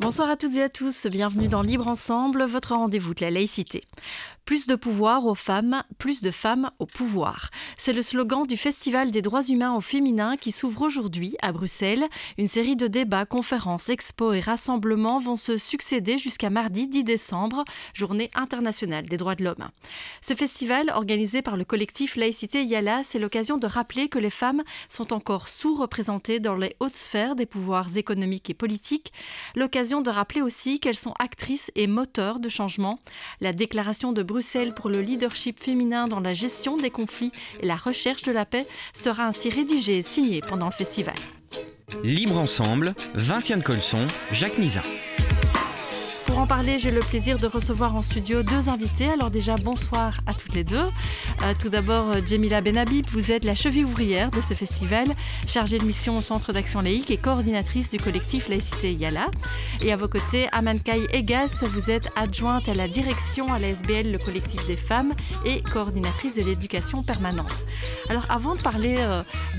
Bonsoir à toutes et à tous, bienvenue dans Libre Ensemble, votre rendez-vous de la laïcité. Plus de pouvoir aux femmes, plus de femmes au pouvoir. C'est le slogan du Festival des droits humains au féminin qui s'ouvre aujourd'hui à Bruxelles. Une série de débats, conférences, expos et rassemblements vont se succéder jusqu'à mardi 10 décembre, journée internationale des droits de l'homme. Ce festival, organisé par le collectif Laïcité Yala, c'est l'occasion de rappeler que les femmes sont encore sous-représentées dans les hautes sphères des pouvoirs économiques et politiques. L'occasion de rappeler aussi qu'elles sont actrices et moteurs de changement. La déclaration de Bruxelles pour le leadership féminin dans la gestion des conflits et la recherche de la paix sera ainsi rédigée et signée pendant le festival. Libre Ensemble, Vinciane Colson, Jacques Nizan. Pour en parler, j'ai le plaisir de recevoir en studio deux invités. Alors déjà, bonsoir à toutes les deux. Tout d'abord, Djemila Benhabib, vous êtes la cheville ouvrière de ce festival, chargée de mission au Centre d'Action Laïque et coordinatrice du collectif Laïcité Yala. Et à vos côtés, Amankai Egas, vous êtes adjointe à la direction à la SBL, le collectif des femmes, et coordinatrice de l'éducation permanente. Alors avant de parler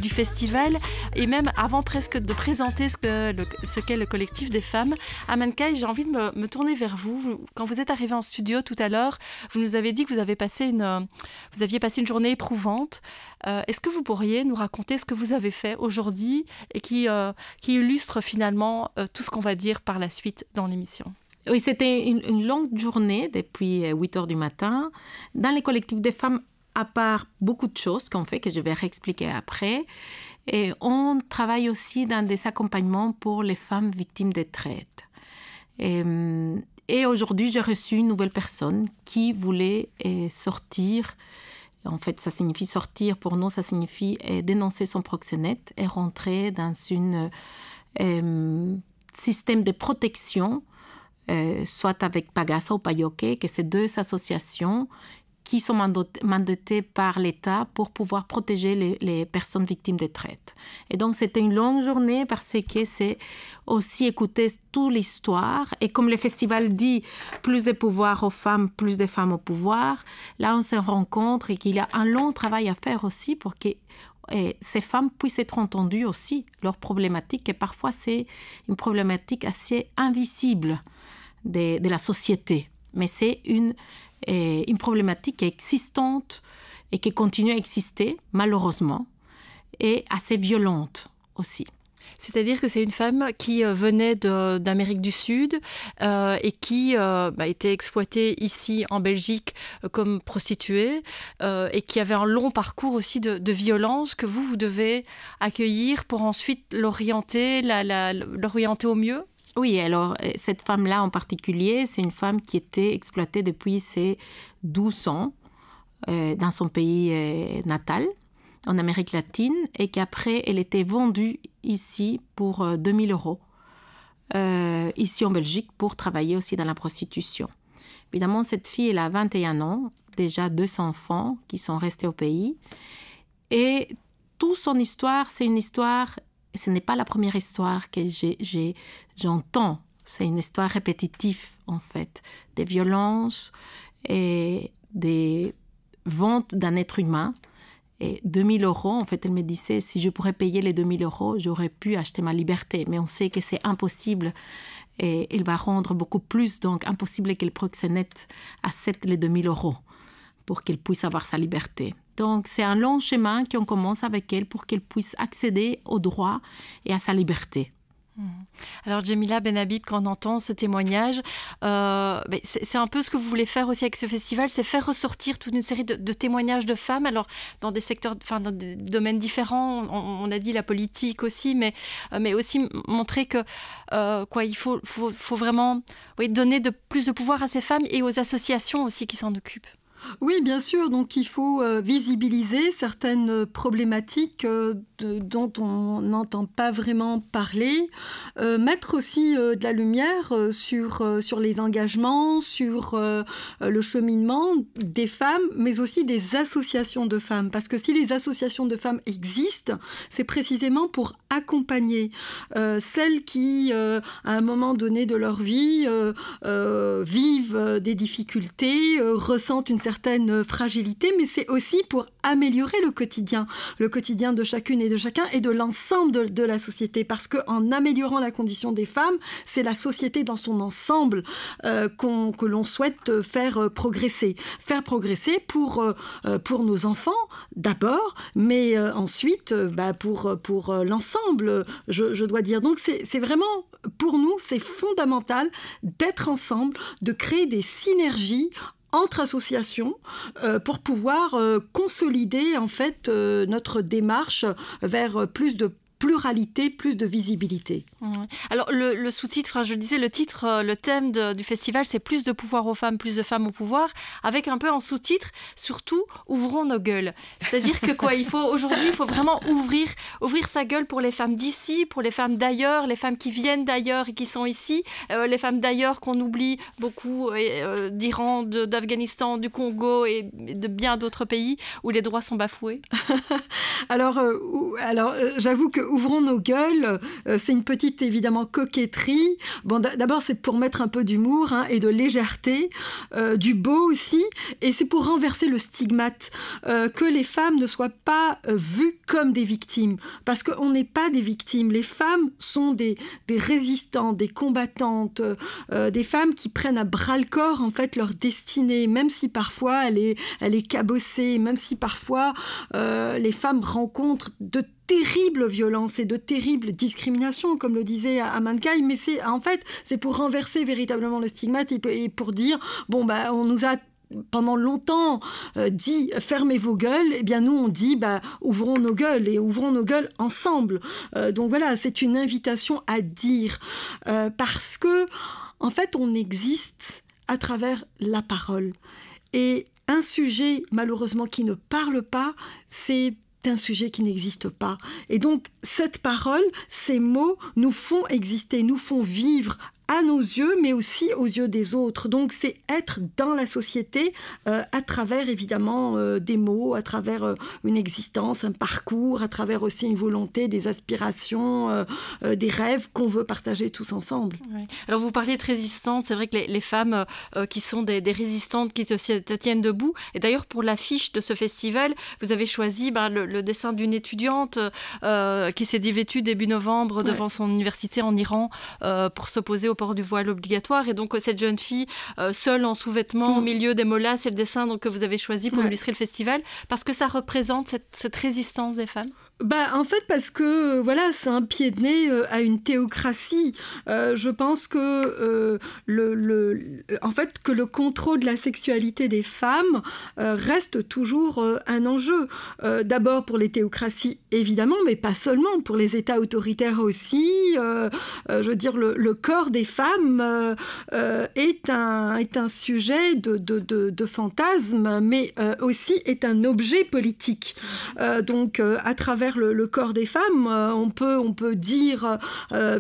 du festival, et même avant presque de présenter ce qu'est le collectif des femmes, Amankai, j'ai envie de me tourner vers vous. Quand vous êtes arrivé en studio tout à l'heure, vous nous avez dit que vous aviez passé une journée éprouvante. Est-ce que vous pourriez nous raconter ce que vous avez fait aujourd'hui et qui illustre finalement tout ce qu'on va dire par la suite dans l'émission? Oui, c'était une longue journée depuis 8 heures du matin. Dans les collectifs des femmes, à part beaucoup de choses qu'on fait, que je vais réexpliquer après, et on travaille aussi dans des accompagnements pour les femmes victimes de traite. Et aujourd'hui, j'ai reçu une nouvelle personne qui voulait sortir. En fait, ça signifie sortir. Pour nous, ça signifie dénoncer son proxénète et rentrer dans un système de protection, soit avec Pagasa ou Payoke, que c'est deux associations qui sont mandatées par l'État pour pouvoir protéger les personnes victimes de traite. Et donc, c'était une longue journée parce que c'est aussi écouter toute l'histoire. Et comme le festival dit, plus de pouvoir aux femmes, plus de femmes au pouvoir, là, on se rencontre et qu'il y a un long travail à faire aussi pour que ces femmes puissent être entendues aussi, leurs problématiques. Et parfois, c'est une problématique assez invisible de la société. Mais c'est une problématique existante et qui continue à exister, malheureusement, et assez violente aussi. C'est-à-dire que c'est une femme qui venait d'Amérique du Sud et qui était exploitée ici en Belgique comme prostituée et qui avait un long parcours aussi de violence que vous devez accueillir pour ensuite l'orienter au mieux. Oui, alors cette femme-là en particulier, c'est une femme qui était exploitée depuis ses 12 ans dans son pays natal, en Amérique latine, et qu'après, elle était vendue ici pour 2 000 €, ici en Belgique, pour travailler aussi dans la prostitution. Évidemment, cette fille, elle a 21 ans, déjà 2 enfants qui sont restés au pays. Et toute son histoire, c'est une histoire... Ce n'est pas la première histoire que j'entends. C'est une histoire répétitive, en fait. Des violences et des ventes d'un être humain. Et 2 000 €, en fait, elle me disait, si je pourrais payer les 2 000 €, j'aurais pu acheter ma liberté. Mais on sait que c'est impossible. Et elle va rendre beaucoup plus. Donc, impossible que le proxénète accepte les 2 000 € pour qu'elle puisse avoir sa liberté. Donc, c'est un long chemin qu'on commence avec elle pour qu'elle puisse accéder aux droits et à sa liberté. Alors, Djemila Benhabib, quand on entend ce témoignage, c'est un peu ce que vous voulez faire aussi avec ce festival, c'est faire ressortir toute une série de témoignages de femmes, alors dans des secteurs, dans des domaines différents, on a dit la politique aussi, mais aussi montrer que il faut vraiment donner plus de pouvoir à ces femmes et aux associations aussi qui s'en occupent. Oui, bien sûr. Donc, il faut visibiliser certaines problématiques dont on n'entend pas vraiment parler. Mettre aussi de la lumière sur les engagements, sur le cheminement des femmes, mais aussi des associations de femmes. Parce que si les associations de femmes existent, c'est précisément pour accompagner celles qui, à un moment donné de leur vie, vivent des difficultés, ressentent une certaine certaines fragilités, mais c'est aussi pour améliorer le quotidien de chacune et de chacun et de l'ensemble de la société, parce qu'en améliorant la condition des femmes, c'est la société dans son ensemble que l'on souhaite faire progresser pour nos enfants d'abord, mais ensuite pour l'ensemble, je dois dire. Donc c'est vraiment, pour nous, c'est fondamental d'être ensemble, de créer des synergies entre associations pour pouvoir consolider en fait notre démarche vers plus de pluralité, plus de visibilité. Alors le sous-titre, je disais, le thème du festival, c'est plus de pouvoir aux femmes, plus de femmes au pouvoir, avec un peu en sous-titre, surtout, ouvrons nos gueules. C'est-à-dire que aujourd'hui, il faut vraiment ouvrir sa gueule pour les femmes d'ici, pour les femmes d'ailleurs, les femmes qui viennent d'ailleurs et qui sont ici, les femmes d'ailleurs qu'on oublie beaucoup, d'Iran, d'Afghanistan, du Congo et de bien d'autres pays où les droits sont bafoués. Alors, j'avoue que ouvrons nos gueules, c'est une petite, évidemment, coquetterie. Bon, d'abord, c'est pour mettre un peu d'humour et de légèreté, du beau aussi, et c'est pour renverser le stigmate, que les femmes ne soient pas vues comme des victimes, parce qu'on n'est pas des victimes. Les femmes sont des résistantes, des combattantes, des femmes qui prennent à bras-le-corps, en fait, leur destinée, même si parfois elle est cabossée, même si parfois les femmes rencontrent de terribles violences et de terribles discriminations, comme le disait Amankai, mais c'est pour renverser véritablement le stigmate et pour dire, on nous a pendant longtemps dit fermez vos gueules, eh bien nous on dit ouvrons nos gueules et ouvrons nos gueules ensemble. Donc voilà, c'est une invitation à dire parce que en fait on existe à travers la parole, et un sujet malheureusement qui ne parle pas, c'est un sujet qui n'existe pas. Et donc, cette parole, ces mots nous font exister, nous font vivre à nos yeux, mais aussi aux yeux des autres. Donc, c'est être dans la société à travers, évidemment, des mots, à travers une existence, un parcours, à travers aussi une volonté, des aspirations, des rêves qu'on veut partager tous ensemble. Ouais. Alors, vous parliez de résistantes. C'est vrai que les femmes qui sont des résistantes, qui se tiennent debout. Et d'ailleurs, pour l'affiche de ce festival, vous avez choisi le dessin d'une étudiante qui s'est dévêtue début novembre devant son université en Iran pour s'opposer au port du voile obligatoire, et donc cette jeune fille seule en sous-vêtements au milieu des mollahs, c'est le dessin que vous avez choisi pour illustrer le festival, parce que ça représente cette résistance des femmes. En fait, parce que c'est un pied de nez à une théocratie. Je pense que que le contrôle de la sexualité des femmes reste toujours un enjeu. D'abord pour les théocraties, évidemment, mais pas seulement, pour les États autoritaires aussi. Je veux dire, le corps des femmes est un sujet de fantasme, mais aussi est un objet politique. Donc, à travers le corps des femmes, on peut dire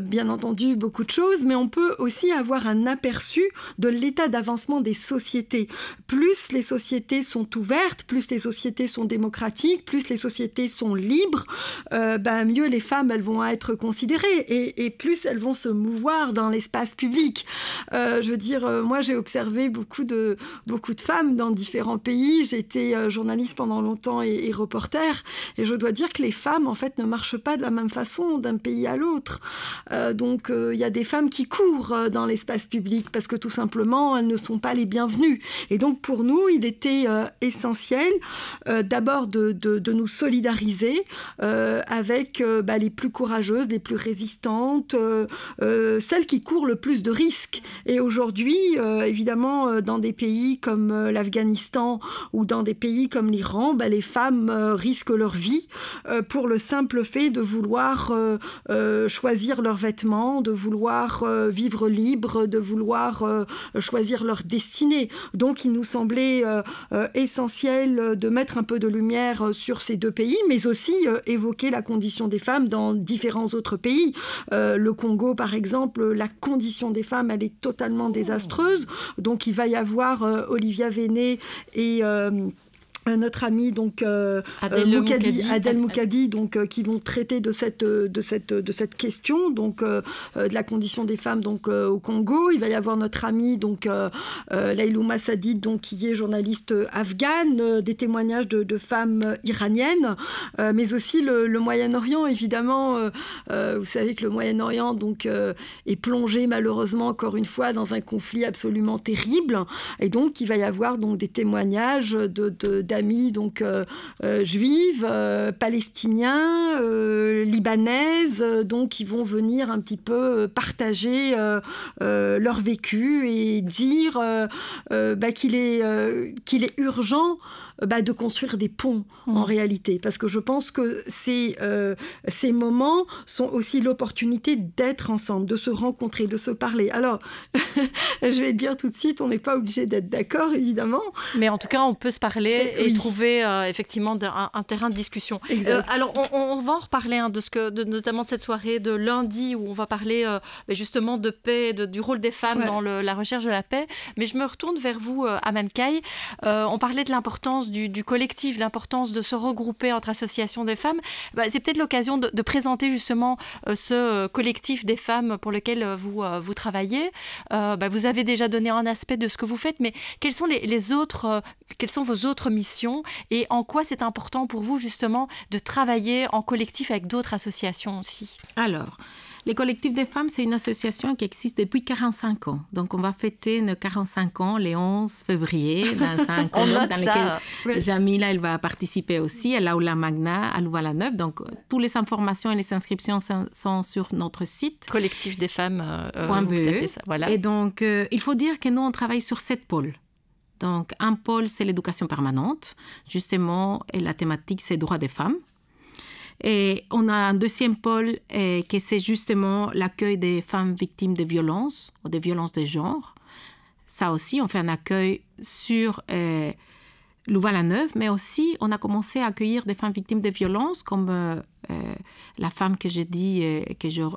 bien entendu beaucoup de choses, mais on peut aussi avoir un aperçu de l'état d'avancement des sociétés. Plus les sociétés sont ouvertes, plus les sociétés sont démocratiques, plus les sociétés sont libres, mieux les femmes elles vont être considérées et plus elles vont se mouvoir dans l'espace public. Je veux dire, moi j'ai observé beaucoup de femmes dans différents pays. J'ai été journaliste pendant longtemps et reporter, et je dois dire que les femmes en fait ne marchent pas de la même façon d'un pays à l'autre. Donc il y a des femmes qui courent dans l'espace public parce que tout simplement elles ne sont pas les bienvenues. Et donc pour nous il était essentiel d'abord de nous solidariser avec les plus courageuses, les plus résistantes, celles qui courent le plus de risques. Et aujourd'hui évidemment dans des pays comme l'Afghanistan ou dans des pays comme l'Iran, les femmes risquent leur vie pour le simple fait de vouloir choisir leurs vêtements, de vouloir vivre libre, de vouloir choisir leur destinée. Donc il nous semblait essentiel de mettre un peu de lumière sur ces deux pays, mais aussi évoquer la condition des femmes dans différents autres pays. Le Congo, par exemple, la condition des femmes, elle est totalement désastreuse. Donc il va y avoir Olivia Véné notre amie donc Adel Moukadi donc qui vont traiter de cette question donc de la condition des femmes donc au Congo. Il va y avoir notre amie donc Laylouma Sadid donc qui est journaliste afghane, des témoignages de femmes iraniennes, mais aussi le Moyen-Orient évidemment. Vous savez que le Moyen-Orient donc est plongé malheureusement encore une fois dans un conflit absolument terrible, et donc il va y avoir donc des témoignages d'amis donc juives, palestiniens, libanaises, donc qui vont venir un petit peu partager leur vécu et dire qu'il est urgent de construire des ponts en réalité, parce que je pense que ces moments sont aussi l'opportunité d'être ensemble, de se rencontrer, de se parler. Alors, je vais le dire tout de suite, on n'est pas obligé d'être d'accord évidemment. Mais en tout cas, on peut se parler et trouver effectivement un terrain de discussion. Alors, on va en reparler notamment de cette soirée de lundi où on va parler justement de paix, du rôle des femmes dans la recherche de la paix. Mais je me retourne vers vous, Aman Kay. On parlait de l'importance du collectif, l'importance de se regrouper entre associations des femmes. C'est peut-être l'occasion de présenter justement ce collectif des femmes pour lequel vous travaillez. Vous avez déjà donné un aspect de ce que vous faites, mais quelles sont quelles sont vos autres missions et en quoi c'est important pour vous justement de travailler en collectif avec d'autres associations aussi? Alors, les collectifs des femmes, c'est une association qui existe depuis 45 ans. Donc, on va fêter nos 45 ans le 11 février dans un colloque dans lequel Jamila elle va participer aussi à l'Aula Magna à Louvain-la-Neuve. Donc, toutes les informations et les inscriptions sont sur notre site. collectifdesfemmes.be. Voilà. Et donc, il faut dire que nous, on travaille sur 7 pôles. Donc, un pôle, c'est l'éducation permanente. Justement, et la thématique, c'est droits des femmes. Et on a un deuxième pôle qui c'est justement l'accueil des femmes victimes de violences ou de violences de genre. Ça aussi, on fait un accueil sur Louvain-la-Neuve, mais aussi on a commencé à accueillir des femmes victimes de violences comme la femme que j'ai dit,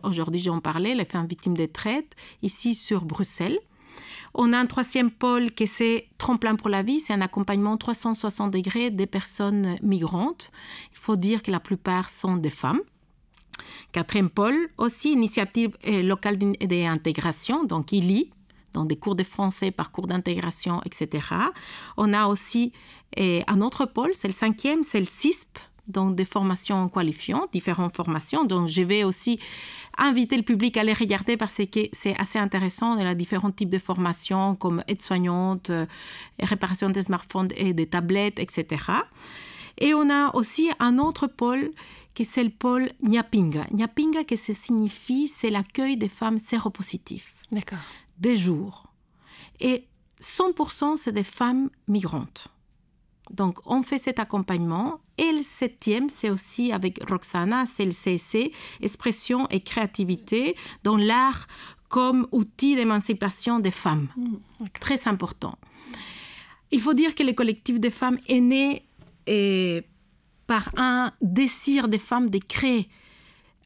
aujourd'hui j'en parlais, les femmes victimes de traite, ici sur Bruxelles. On a un troisième pôle qui c'est Tremplin pour la vie, c'est un accompagnement 360 degrés des personnes migrantes. Il faut dire que la plupart sont des femmes. Quatrième pôle, aussi initiative locale d'intégration, donc ILI, dans des cours de français, parcours d'intégration, etc. On a aussi un autre pôle, c'est le 5e, c'est le CISP, donc des formations qualifiantes, différentes formations. Donc, je vais aussi inviter le public à les regarder parce que c'est assez intéressant. Il y a différents types de formations comme aide-soignante, réparation des smartphones et des tablettes, etc. Et on a aussi un autre pôle qui c'est le pôle Nyapinga. Nyapinga, que ça signifie, c'est l'accueil des femmes séropositives. D'accord. Des jours. Et 100%, c'est des femmes migrantes. Donc, on fait cet accompagnement. Et le 7e, c'est aussi avec Roxana, c'est le CSC, expression et créativité dans l'art comme outil d'émancipation des femmes. Okay. Très important. Il faut dire que le collectif des femmes est né par un désir des femmes de créer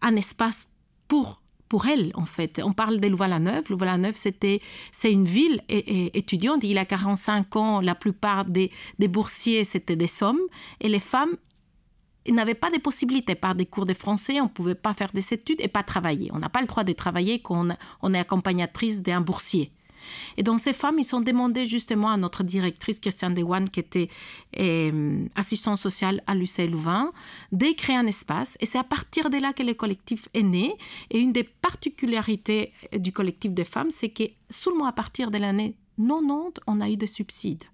un espace pour elles, en fait. On parle de Louvain-la-Neuve. Louvain-la-Neuve, c'est une ville étudiante. Il y a 45 ans, la plupart des boursiers, c'était des hommes. Et les femmes n'avaient pas de possibilités. Par des cours de français, on ne pouvait pas faire des études et pas travailler. On n'a pas le droit de travailler quand on est accompagnatrice d'un boursier. Et donc, ces femmes, ils ont demandé justement à notre directrice, Christiane Dewan, qui était assistante sociale à l'UCL Louvain, de créer un espace. Et c'est à partir de là que le collectif est né. Et une des particularités du collectif des femmes, c'est que seulement à partir de l'année 90, on a eu des subsides.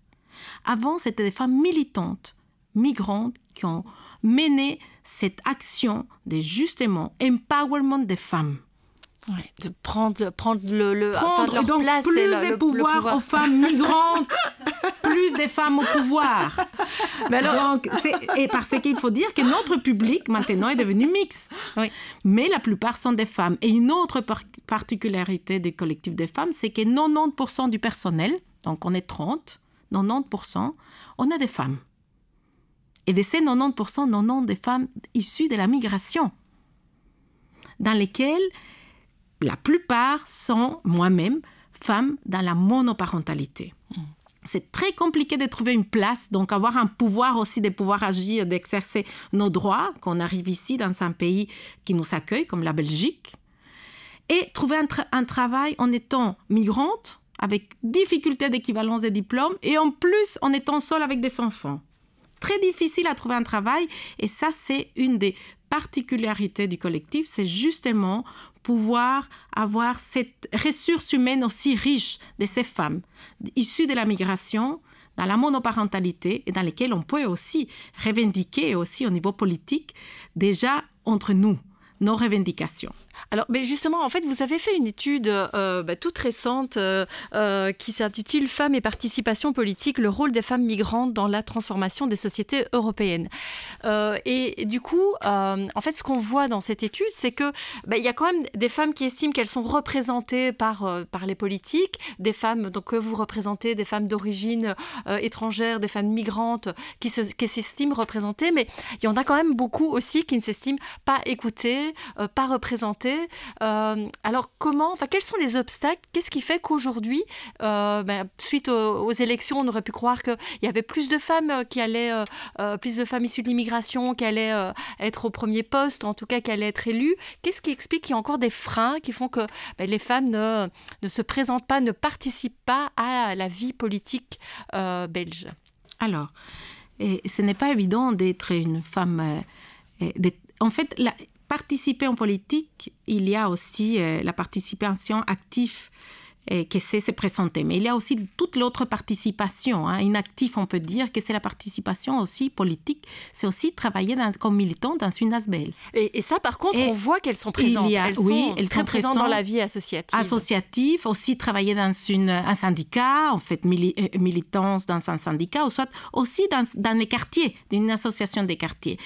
Avant, c'était des femmes militantes, migrantes, qui ont mené cette action de justement empowerment des femmes. Ouais, de prendre leur donc place. Plus de pouvoir aux femmes migrantes, plus de femmes au pouvoir. Mais alors, et parce qu'il faut dire que notre public maintenant est devenu mixte. Oui. Mais la plupart sont des femmes. Et une autre particularité du collectif des femmes, c'est que 90% du personnel, donc on est 30, 90%, on est des femmes. Et de ces 90%, 90% des femmes issues de la migration, dans lesquelles la plupart sont, moi-même, femmes dans la monoparentalité. c'est très compliqué de trouver une place, donc avoir un pouvoir aussi, de pouvoir agir, d'exercer nos droits, qu'on arrive ici dans un pays qui nous accueille, comme la Belgique, et trouver un travail en étant migrante, avec difficulté d'équivalence des diplômes, et en plus en étant seule avec des enfants. Très difficile à trouver un travail, et ça, c'est une des particularités du collectif, c'est justement pouvoir avoir cette ressource humaine aussi riche de ces femmes issues de la migration, dans la monoparentalité, et dans lesquelles on peut aussi revendiquer aussi au niveau politique, déjà entre nous, nos revendications. Alors, mais justement, en fait, vous avez fait une étude toute récente qui s'intitule « Femmes et participation politique, le rôle des femmes migrantes dans la transformation des sociétés européennes ». Et du coup, en fait, ce qu'on voit dans cette étude, c'est que y a quand même des femmes qui estiment qu'elles sont représentées par les politiques, des femmes donc, que vous représentez, des femmes d'origine étrangère, des femmes migrantes qui s'estiment représentées, mais il y en a quand même beaucoup aussi qui ne s'estiment pas écoutées, pas représentées. Alors quels sont les obstacles? Qu'est-ce qui fait qu'aujourd'hui, suite aux élections, on aurait pu croire qu'il y avait plus de femmes plus de femmes issues de l'immigration qui allaient être au premier poste, en tout cas qui allaient être élues. Qu'est-ce qui explique qu'il y a encore des freins qui font que les femmes ne se présentent pas, ne participent pas à la vie politique belge? Alors, ce n'est pas évident d'être une femme... En fait, participer en politique, il y a aussi la participation active que c'est se présenter. Mais il y a aussi toute l'autre participation, inactive, on peut dire, que c'est la participation aussi politique. C'est aussi travailler comme militant dans une ASBL. Et ça, par contre, on voit qu'elles sont présentes. Elles sont très présentes dans la vie associative. Associative, aussi travailler dans un syndicat, en fait, militance dans un syndicat, ou soit aussi dans les quartiers, d'une association des quartiers.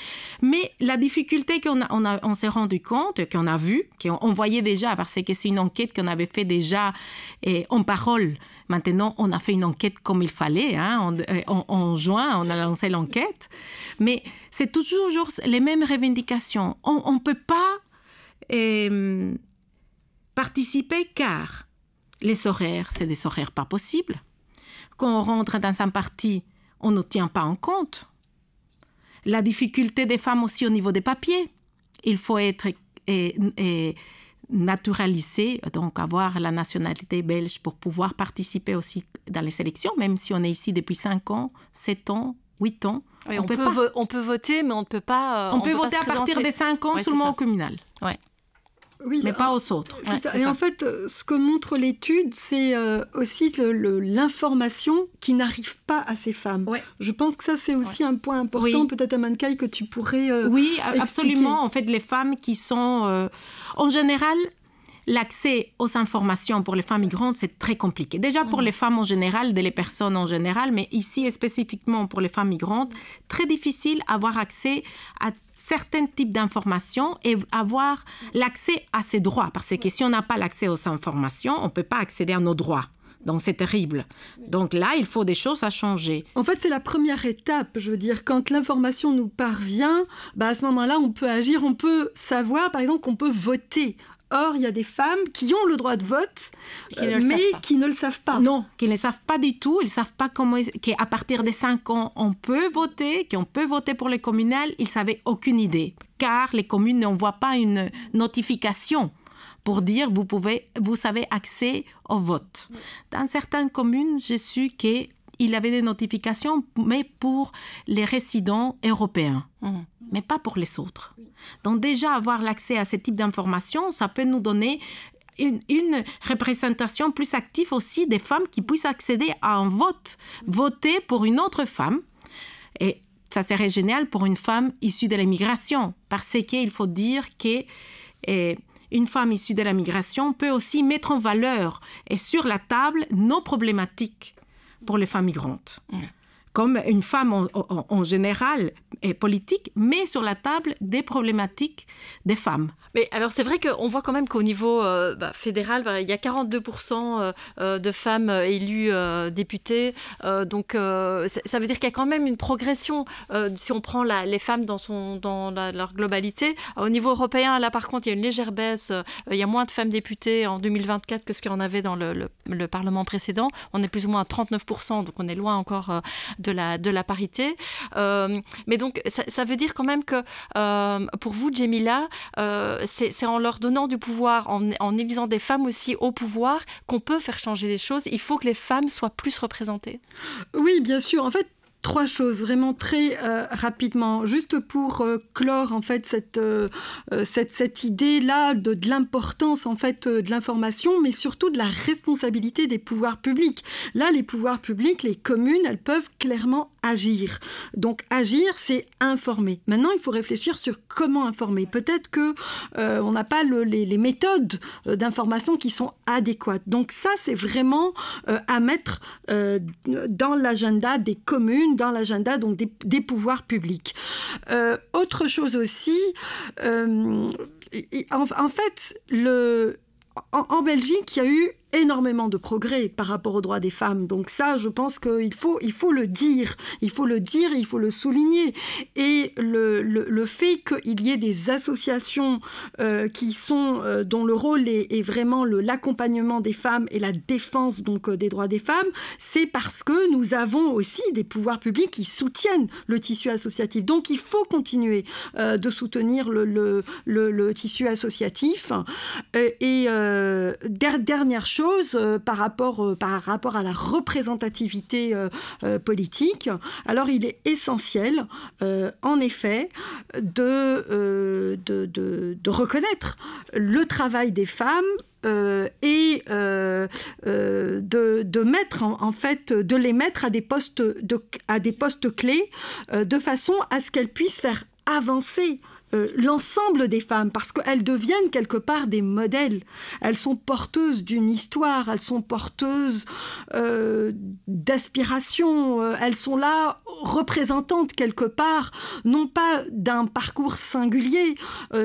Mais la difficulté on s'est rendu compte, qu'on a vu, qu'on voyait déjà, parce que c'est une enquête qu'on avait fait déjà en parole. Maintenant, on a fait une enquête comme il fallait. En juin, on a lancé l'enquête. Mais c'est toujours les mêmes revendications. On ne peut pas participer car les horaires, c'est des horaires pas possibles. Quand on rentre dans un parti, on ne tient pas en compte. La difficulté des femmes aussi au niveau des papiers. Il faut être... naturalisé, donc avoir la nationalité belge pour pouvoir participer aussi dans les élections, même si on est ici depuis 5 ans, 7 ans, 8 ans. Oui, on peut voter, mais on ne peut pas on peut voter à partir des 5 ans seulement au communal. Ouais. Oui, mais pas aux autres. Et en fait, ce que montre l'étude, c'est aussi l'information qui n'arrive pas à ces femmes. Ouais. Je pense que ça, c'est aussi un point important, peut-être à Mankai, que tu pourrais Oui, expliquer. Absolument. En fait, les femmes qui sont... en général, l'accès aux informations pour les femmes migrantes, c'est très compliqué. Déjà pour les femmes en général, les personnes en général, mais ici spécifiquement pour les femmes migrantes, très difficile d'avoir accès à certains types d'informations et avoir l'accès à ces droits. Parce que si on n'a pas l'accès aux informations, on ne peut pas accéder à nos droits. Donc, c'est terrible. Donc là, il faut des choses à changer. En fait, c'est la première étape. Je veux dire, quand l'information nous parvient, à ce moment-là, on peut agir, on peut savoir, par exemple, qu'on peut voter. Or, il y a des femmes qui ont le droit de vote, mais qui ne le savent pas. Non, qui ne le savent pas du tout. Ils ne savent pas qu'à partir de 5 ans, on peut voter, qu'on peut voter pour les communales. Ils n'avaient aucune idée, car les communes n'envoient pas une notification pour dire vous avez accès au vote. Dans certaines communes, j'ai su qu'il y avait des notifications, mais pour les résidents européens. Mais pas pour les autres. Donc déjà, avoir l'accès à ce type d'informations, ça peut nous donner une représentation plus active aussi des femmes qui puissent accéder à un vote, voter pour une autre femme. Et ça serait génial pour une femme issue de l'immigration, parce qu'il faut dire qu'une femme issue de l'immigration peut aussi mettre en valeur et sur la table nos problématiques pour les femmes migrantes. comme une femme en général et politique, met sur la table des problématiques des femmes. Mais alors c'est vrai qu'on voit quand même qu'au niveau fédéral, il y a 42% de femmes élues députées. Donc ça veut dire qu'il y a quand même une progression si on prend les femmes dans leur globalité. Au niveau européen, là par contre, il y a une légère baisse. Il y a moins de femmes députées en 2024 que ce qu'il y en avait dans le Parlement précédent. On est plus ou moins à 39%, donc on est loin encore de la parité. Mais donc ça veut dire quand même que pour vous, Djemila, c'est en leur donnant du pouvoir, en élisant des femmes aussi au pouvoir, qu'on peut faire changer les choses. Il faut que les femmes soient plus représentées. Oui, bien sûr. En fait, 3 choses, vraiment très rapidement, juste pour clore en fait cette idée-là de l'importance en fait de l'information, mais surtout de la responsabilité des pouvoirs publics. Là, les pouvoirs publics, les communes, elles peuvent clairement agir. Donc agir, c'est informer. Maintenant, il faut réfléchir sur comment informer. Peut-être que on n'a pas les méthodes d'information qui sont adéquates. Donc ça, c'est vraiment à mettre dans l'agenda des communes, dans l'agenda donc des pouvoirs publics. Autre chose aussi, en fait, en Belgique, il y a eu énormément de progrès par rapport aux droits des femmes. Donc ça, je pense qu'il faut le dire. Il faut le dire, il faut le souligner. Et le fait qu'il y ait des associations dont le rôle est vraiment l'accompagnement des femmes et la défense donc des droits des femmes, c'est parce que nous avons aussi des pouvoirs publics qui soutiennent le tissu associatif. Donc il faut continuer de soutenir le tissu associatif. Dernière chose, par rapport à la représentativité politique. Alors, il est essentiel, en effet, de reconnaître le travail des femmes et de mettre en fait, de les mettre à des postes clés de façon à ce qu'elles puissent faire avancer l'ensemble des femmes, parce qu'elles deviennent quelque part des modèles. Elles sont porteuses d'une histoire, elles sont porteuses d'aspiration, elles sont là représentantes quelque part, non pas d'un parcours singulier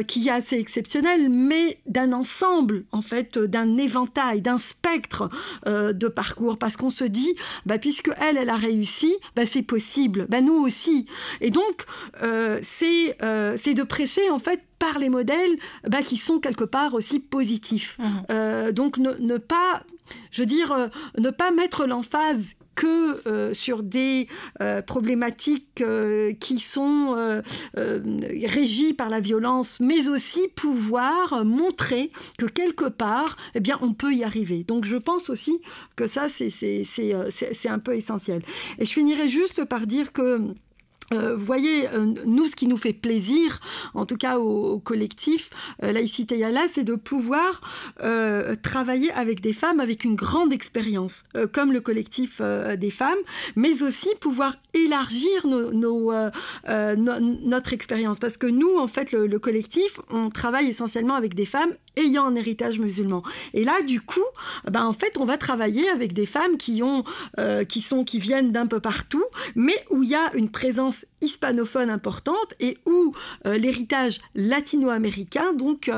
qui est assez exceptionnel, mais d'un ensemble, en fait, d'un éventail, d'un spectre de parcours, parce qu'on se dit, puisque elle a réussi, c'est possible, nous aussi. Et donc, c'est de prêcher en fait par les modèles qui sont quelque part aussi positifs. Donc ne pas mettre l'emphase que sur des problématiques qui sont régies par la violence, mais aussi pouvoir montrer que quelque part, on peut y arriver. Donc je pense aussi que ça, c'est un peu essentiel. Et je finirai juste par dire que vous voyez, nous, ce qui nous fait plaisir, en tout cas au collectif Laïcité Yala, c'est de pouvoir travailler avec des femmes avec une grande expérience, comme le collectif des femmes, mais aussi pouvoir élargir notre expérience. Parce que nous, en fait, le collectif, on travaille essentiellement avec des femmes ayant un héritage musulman. Et là, du coup, en fait, on va travailler avec des femmes qui viennent d'un peu partout, mais où il y a une présence hispanophone importante et où l'héritage latino-américain donc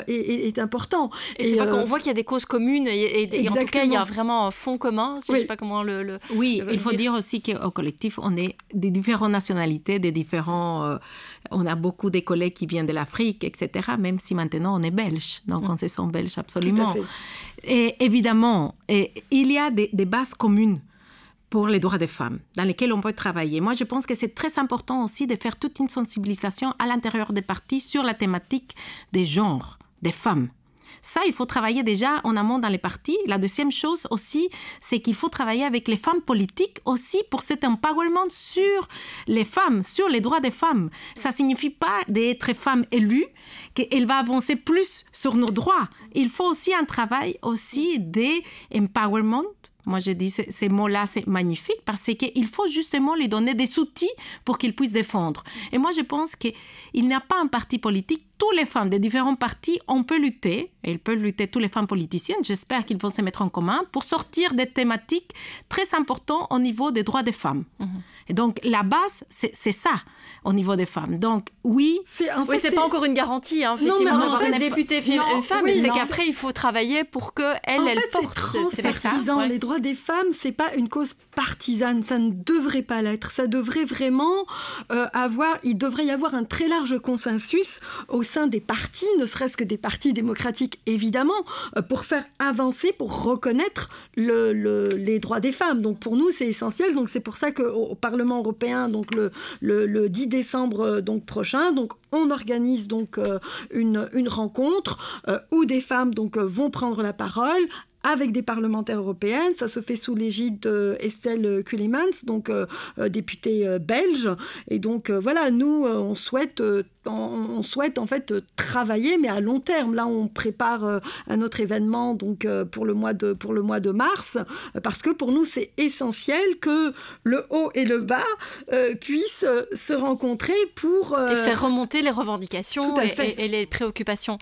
est important. Et c'est pas qu'on voit qu'il y a des causes communes et en tout cas il y a vraiment un fond commun. Je sais pas comment Oui, il faut dire aussi qu'au collectif on est des différentes nationalités, on a beaucoup de collègues qui viennent de l'Afrique, etc. Même si maintenant on est belge, donc on se sent belge absolument. Tout à fait. Et évidemment, il y a des bases communes pour les droits des femmes, dans lesquels on peut travailler. Moi, je pense que c'est très important aussi de faire toute une sensibilisation à l'intérieur des partis sur la thématique des genres, des femmes. Ça, il faut travailler déjà en amont dans les partis. La deuxième chose aussi, c'est qu'il faut travailler avec les femmes politiques aussi pour cet empowerment sur les femmes, sur les droits des femmes. Ça ne signifie pas d'être femme élue, qu'elle va avancer plus sur nos droits. Il faut aussi un travail aussi d'empowerment. Moi, je dis ces mots-là, c'est magnifique parce qu'il faut justement lui donner des outils pour qu'il puisse défendre. Et moi, je pense qu'il n'y a pas un parti politique toutes les femmes des différents partis, on peut lutter, et ils peuvent lutter, toutes les femmes politiciennes, j'espère qu'ils vont se mettre en commun pour sortir des thématiques très importantes au niveau des droits des femmes. Et donc, la base, c'est ça, au niveau des femmes. Donc, oui... c'est pas encore une garantie, hein, effectivement, d'avoir une députée femme, mais c'est qu'après, il faut travailler pour qu'elle porte... C'est transpartisan. Les droits des femmes, c'est pas une cause partisane, ça ne devrait pas l'être. Ça devrait vraiment il devrait y avoir un très large consensus au sein des partis, ne serait-ce que des partis démocratiques, évidemment, pour faire avancer, pour reconnaître les droits des femmes. Donc, pour nous, c'est essentiel. Donc, c'est pour ça qu'au Parlement européen, donc le 10 décembre donc, prochain, donc, on organise donc, une rencontre où des femmes donc, vont prendre la parole avec des parlementaires européennes. Ça se fait sous l'égide d'Estelle Kulemans, donc députée belge. Et donc, voilà, nous, on souhaite en fait travailler, mais à long terme. Là, on prépare un autre événement donc, pour le mois de mars, parce que pour nous, c'est essentiel que le haut et le bas puissent se rencontrer pour... et faire remonter les revendications et les préoccupations.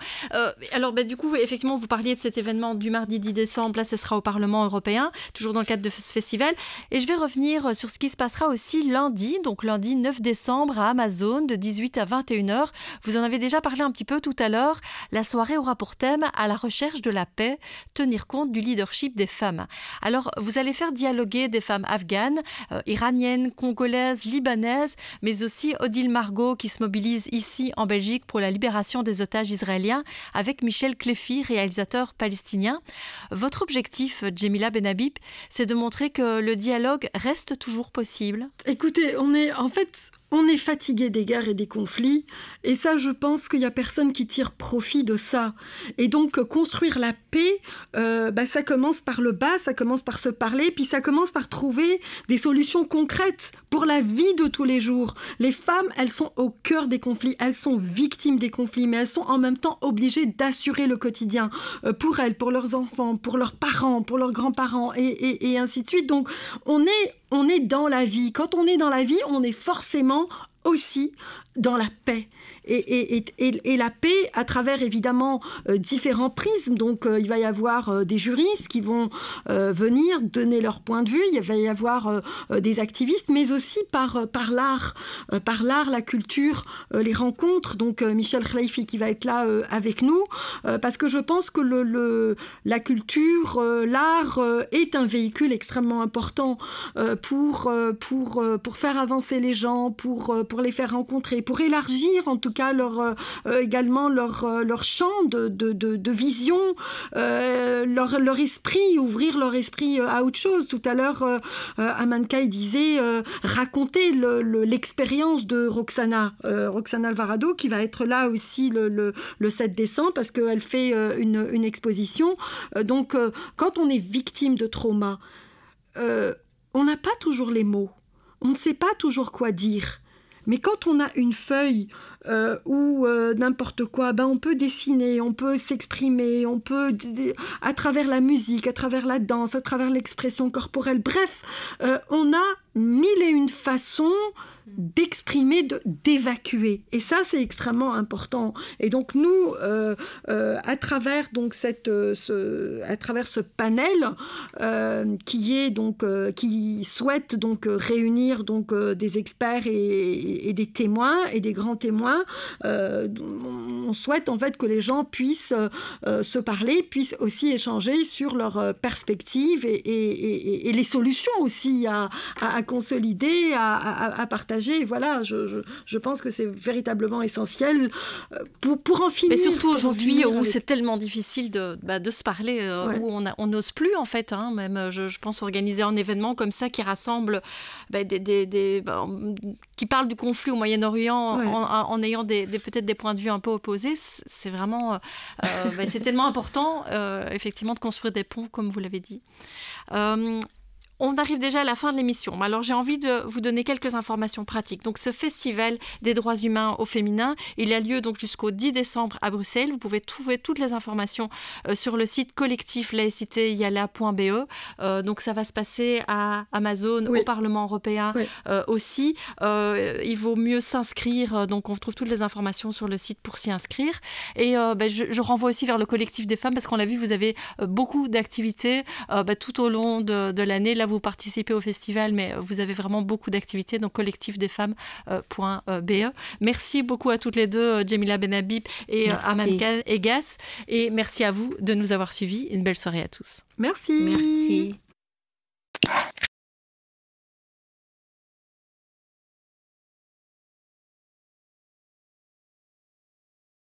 Alors, du coup, effectivement, vous parliez de cet événement du mardi 10 décembre. Là, ce sera au Parlement européen, toujours dans le cadre de ce festival. Et je vais revenir sur ce qui se passera aussi lundi, donc lundi 9 décembre à Amazon, de 18 à 21h. Vous en avez déjà parlé un petit peu tout à l'heure. La soirée aura pour thème « À la recherche de la paix, tenir compte du leadership des femmes ». Alors, vous allez faire dialoguer des femmes afghanes, iraniennes, congolaises, libanaises, mais aussi Odile Margot qui se mobilise ici en Belgique pour la libération des otages israéliens avec Michel Cléfi, réalisateur palestinien. Votre objectif, Djemila Benhabib, c'est de montrer que le dialogue reste toujours possible. Écoutez, on est fatigué des guerres et des conflits, et ça, je pense qu'il n'y a personne qui tire profit de ça. Et donc, construire la paix, ça commence par le bas, ça commence par se parler, puis ça commence par trouver des solutions concrètes pour la vie de tous les jours. Les femmes, elles sont au cœur des conflits, elles sont victimes des conflits, mais elles sont en même temps obligées d'assurer le quotidien pour elles, pour leurs enfants, pour leurs parents, pour leurs grands-parents, et ainsi de suite. Donc, on est dans la vie. Quand on est dans la vie, on est forcément aussi dans la paix. Et la paix à travers évidemment différents prismes. Donc il va y avoir des juristes qui vont venir donner leur point de vue, il va y avoir des activistes, mais aussi par l'art, la culture, les rencontres. Donc Michel Khleifi qui va être là avec nous, parce que je pense que la culture, l'art est un véhicule extrêmement important pour faire avancer les gens, pour les faire rencontrer, pour élargir en tout cas également leur champ de vision, leur esprit, ouvrir leur esprit à autre chose. Tout à l'heure, Aman Kay disait raconter l'expérience de Roxana Alvarado, qui va être là aussi le 7 décembre, parce qu'elle fait une exposition. Donc, quand on est victime de trauma, on n'a pas toujours les mots. On ne sait pas toujours quoi dire. Mais quand on a une feuille ou n'importe quoi, on peut dessiner, on peut s'exprimer, on peut, à travers la musique, à travers la danse, à travers l'expression corporelle, bref, on a mille et une façons d'exprimer, d'évacuer. Et ça, c'est extrêmement important. Et donc, nous, à travers donc, à travers ce panel qui souhaite donc, réunir donc, des experts et des témoins et des grands témoins, on souhaite en fait que les gens puissent se parler, puissent aussi échanger sur leurs perspectives et les solutions aussi à consolider, à partager. Et voilà, je pense que c'est véritablement essentiel pour en finir. Mais surtout aujourd'hui où c'est tellement difficile de se parler, où on n'ose plus en fait. Même, je pense organiser un événement comme ça qui rassemble qui parle du conflit au Moyen-Orient en ayant peut-être des points de vue un peu opposés. C'est vraiment c'est tellement important effectivement de construire des ponts comme vous l'avez dit. On arrive déjà à la fin de l'émission. Alors, j'ai envie de vous donner quelques informations pratiques. Donc, ce festival des droits humains au féminin, il a lieu donc jusqu'au 10 décembre à Bruxelles. Vous pouvez trouver toutes les informations sur le site collectiflaiciteyala.be. Donc, ça va se passer à Amazon, au Parlement européen aussi. Il vaut mieux s'inscrire. Donc, on trouve toutes les informations sur le site pour s'y inscrire. Et je renvoie aussi vers le collectif des femmes parce qu'on l'a vu, vous avez beaucoup d'activités tout au long de l'année. Là, vous participez au festival, mais vous avez vraiment beaucoup d'activités, donc collectifdesfemmes.be. Merci beaucoup à toutes les deux, Djemila Benhabib et Amanka Egas. Et merci à vous de nous avoir suivis. Une belle soirée à tous. Merci. Merci.